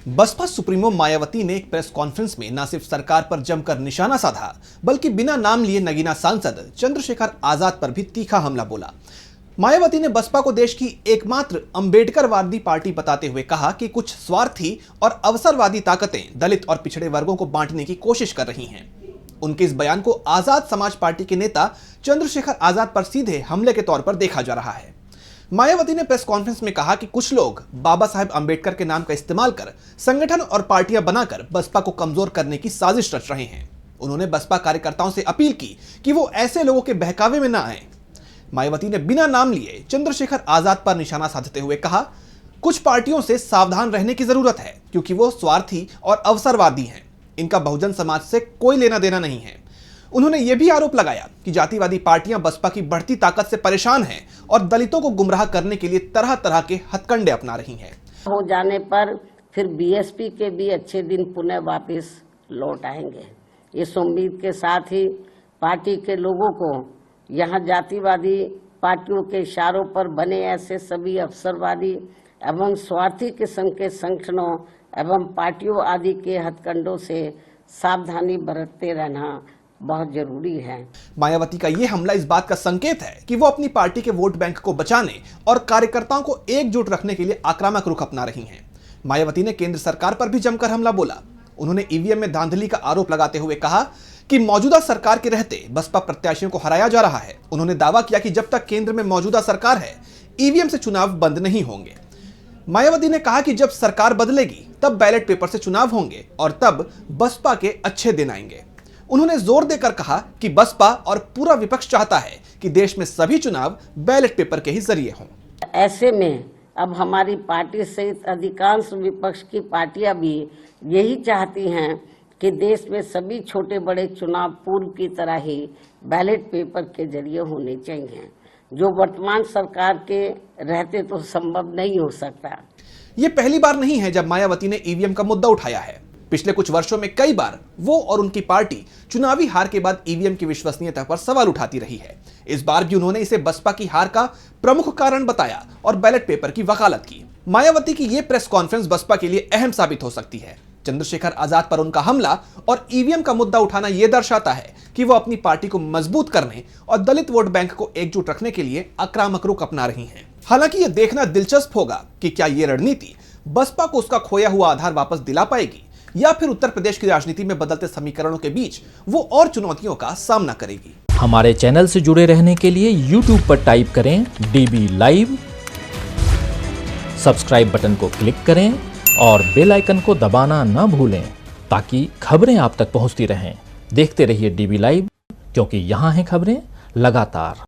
Baspa supremo Mayawati ने एक press conference में न सिर्फ सरकार पर जमकर निशाना साधा, बल्कि बिना नाम लिए नगीना सांसद चंद्रशेखर आजाद पर भी तीखा हमला बोला। मायावती ने बसपा को देश की एकमात्र अंबेडकरवादी पार्टी बताते हुए कहा कि कुछ स्वार्थी और अवसरवादी ताकतें दलित और पिछड़े वर्गों को बांटने की कोशिश कर रही हैं। उनके इस बयान को आजाद समाज पार्टी के नेता चंद्रशेखर आजाद पर सीधे हमले के तौर पर देखा जा रहा है। मायावती ने प्रेस कॉन्फ्रेंस में कहा कि कुछ लोग बाबा साहेब अंबेडकर के नाम का इस्तेमाल कर संगठन और पार्टियां बनाकर बसपा को कमजोर करने की साजिश रच रहे हैं। उन्होंने बसपा कार्यकर्ताओं से अपील की कि वो ऐसे लोगों के बहकावे में न आए। मायावती ने बिना नाम लिए चंद्रशेखर आजाद पर निशाना साधते हुए कहा, कुछ पार्टियों से सावधान रहने की जरूरत है क्योंकि वो स्वार्थी और अवसरवादी हैं। इनका बहुजन समाज से कोई लेना देना नहीं है। उन्होंने यह भी आरोप लगाया कि जातिवादी पार्टियां बसपा की बढ़ती ताकत से परेशान हैं और दलितों को गुमराह करने के लिए तरह तरह के हथकंडे अपना रही हैं। हो जाने पर फिर बीएसपी के भी अच्छे दिन पुनः वापस लौट आएंगे। इस उम्मीद के साथ ही पार्टी के लोगों को यहाँ जातिवादी पार्टियों के इशारों पर बने ऐसे सभी अवसरवादी एवं स्वार्थी किस्म के संगठनों एवं पार्टियों आदि के हथकंडों से सावधानी बरतते रहना बहुत जरूरी है। मायावती का यह हमला इस बात का संकेत है कि वो अपनी पार्टी के वोट बैंक को बचाने और कार्यकर्ताओं को एकजुट रखने के लिए आक्रामक रुख अपना रही हैं। मायावती ने केंद्र सरकार पर भी जमकर हमला बोला। उन्होंने ईवीएम में धांधली का आरोप लगाते हुए कहा कि मौजूदा सरकार के रहते बसपा प्रत्याशियों को हराया जा रहा है। उन्होंने दावा किया कि जब तक केंद्र में मौजूदा सरकार है, ईवीएम से चुनाव बंद नहीं होंगे। मायावती ने कहा कि जब सरकार बदलेगी तब बैलेट पेपर से चुनाव होंगे और तब बसपा के अच्छे दिन आएंगे। उन्होंने जोर देकर कहा कि बसपा और पूरा विपक्ष चाहता है कि देश में सभी चुनाव बैलेट पेपर के ही जरिए हों। ऐसे में अब हमारी पार्टी सहित अधिकांश विपक्ष की पार्टियां भी यही चाहती हैं कि देश में सभी छोटे बड़े चुनाव पूर्व की तरह ही बैलेट पेपर के जरिए होने चाहिए, जो वर्तमान सरकार के रहते तो संभव नहीं हो सकता। ये पहली बार नहीं है जब मायावती ने ईवीएम का मुद्दा उठाया है। पिछले कुछ वर्षों में कई बार वो और उनकी पार्टी चुनावी हार के बाद ईवीएम की विश्वसनीयता पर सवाल उठाती रही है। इस बार भी उन्होंने इसे बसपा की हार का प्रमुख कारण बताया और बैलेट पेपर की वकालत की। मायावती की ये प्रेस कॉन्फ्रेंस बसपा के लिए अहम साबित हो सकती है। चंद्रशेखर आजाद पर उनका हमला और ईवीएम का मुद्दा उठाना यह दर्शाता है कि वो अपनी पार्टी को मजबूत करने और दलित वोट बैंक को एकजुट रखने के लिए आक्रामक रुख अपना रही हैं। हालांकि यह देखना दिलचस्प होगा कि क्या ये रणनीति बसपा को उसका खोया हुआ आधार वापस दिला पाएगी या फिर उत्तर प्रदेश की राजनीति में बदलते समीकरणों के बीच वो और चुनौतियों का सामना करेगी। हमारे चैनल से जुड़े रहने के लिए YouTube पर टाइप करें DB लाइव, सब्सक्राइब बटन को क्लिक करें और बेल आइकन को दबाना ना भूलें ताकि खबरें आप तक पहुंचती रहें। देखते रहिए DB लाइव, क्योंकि यहाँ हैं खबरें लगातार।